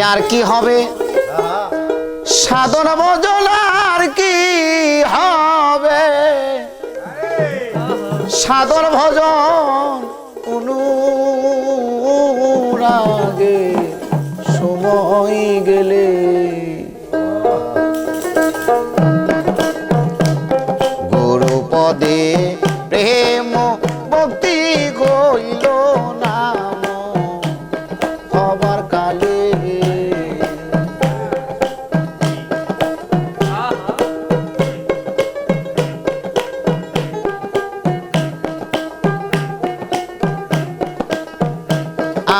আর কি হবে সাধন ভজন আর কি হবে সাধন ভজন অনুরাগে সময় গেলে গুরু পদে প্রেম ভক্তি গইল নাম হবার কালে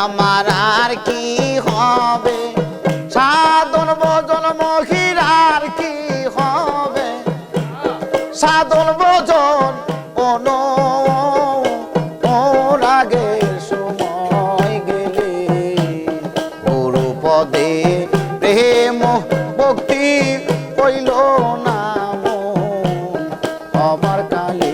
আমার আর কি হবে সাধন ভজন মহির আর কি হবে সাধন ভজন অনুরাগের সময় গেলে গুরু পদে প্রেম ভক্তি হইল নাম হবার কালে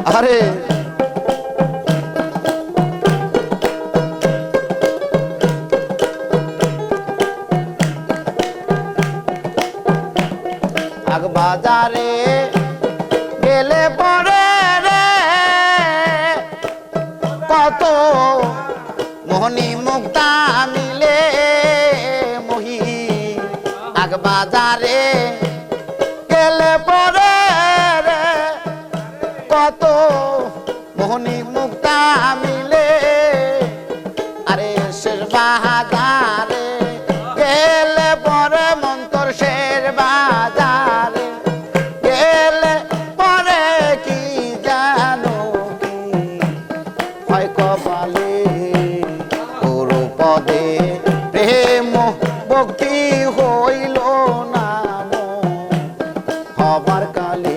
আরে আগ বাজারে গেলে পরে রে কত মোহনী মুক্তা মিলে মহি আগ বাজারে গেলে পরে রে কত মোহনী মুক্তা মিলে আরে শের বাজারে গেলে পরে মন্তর শের বাজারে গেলে পরে কি জানো কি হয় কপালে গুরু পদে প্রেম ভক্তি হইল নাম হবার কালে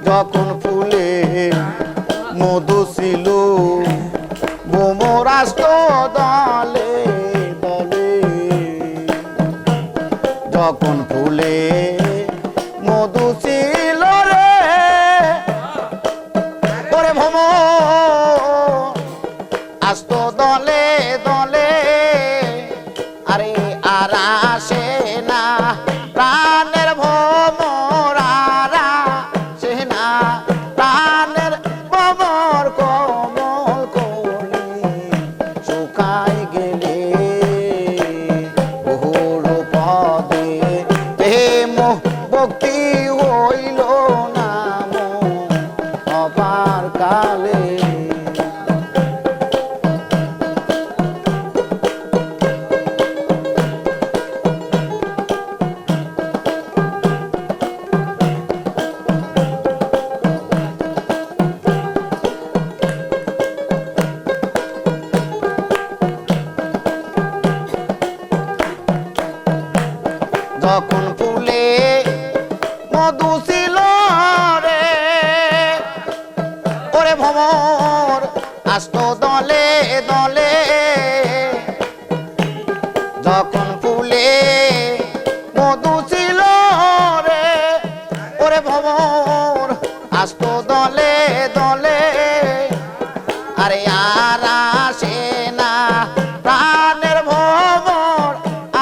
যখন ফুলে মধু ছিল বোমরাস্ত দলে দলে যখন ফুলে মধু ছিল রে ওরে ভ্রমর আস্ত দলে দলে আরে আর আসে না প্রাণের ভ্রমর আর আসে না প্রাণের ভ্রমর কমল কলি শুকাই গেলে বহুর পদে প্রেম ভক্তি হইল নাম হবার কালে যখন ফুলে মধু ছিল রে ওরে ভ্রমর আস্ত দলে দলে যখন ফুলে মধু ছিল রে ওরে ভ্রমর আস্ত দলে দলে আরে আর আসে না প্রাণের ভ্রমর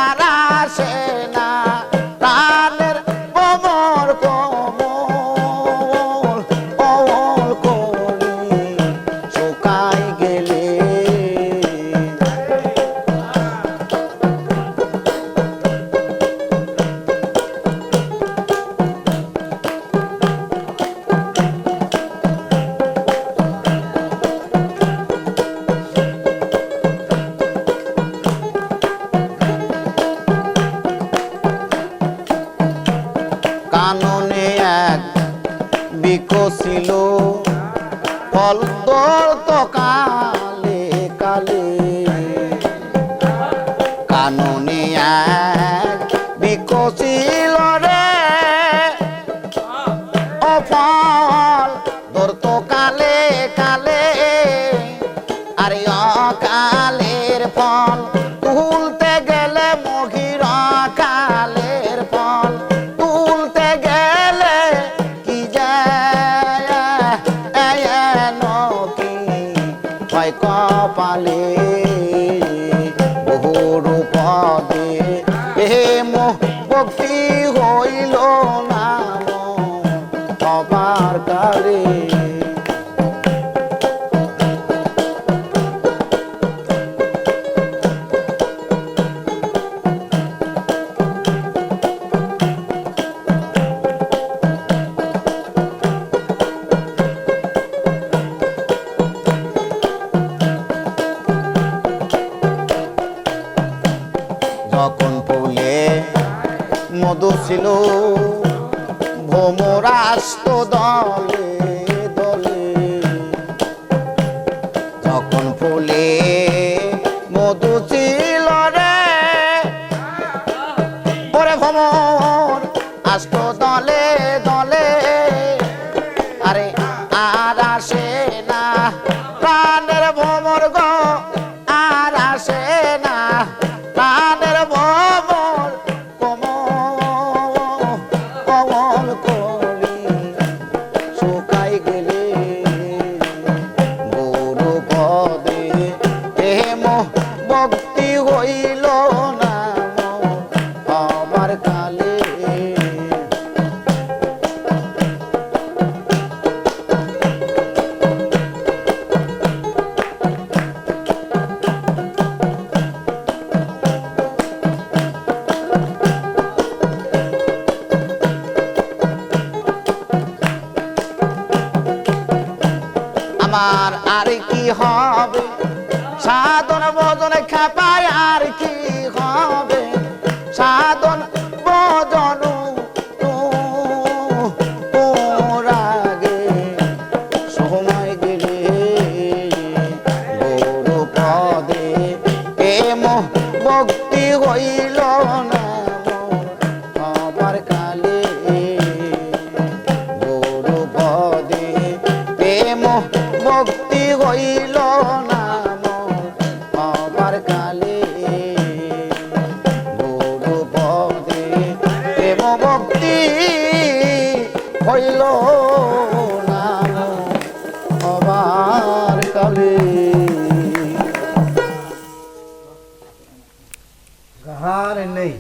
আর আসে না প্রাণের ভ্রমর কমল কমল কলি শুকাই গেলে কাননে এক বৃক্ষ ছিল ফল ধরত কালে কালে আরে অকালের ফল তুলতে গেলে মহির কালের ফল তুলতে গেলে কি যায় নকি হয় কপালে বহুর পদে প্রেম ভক্তি হইল নাম অবার কালে যখন ফুলে মধু ছিল ভোমরাস্ত দলে দলে যখন ফুলে মধু ছিল রে ওরে ভোমর আস্ত দলে দলে আরে আর আসে না প্রাণের ভোমর গো আর আসে না প্রাণের ভোমর কমল করি শুকাই গেলে গুরু পদে প্রেম ভক্তি হইল না আমার কালে আমার আর কি হবে সাধন ভজন খাপায় আর কি হবে সাধন ভজন রাগে সময় গেলে গুরু পদে প্রেম ভক্তি হইল না আমার কালে গুরু পদে প্রেম ভক্তি হইল না আমার কালে গুরু পদে প্রেম ভক্তি হইল না আমার কালে গাহার নেই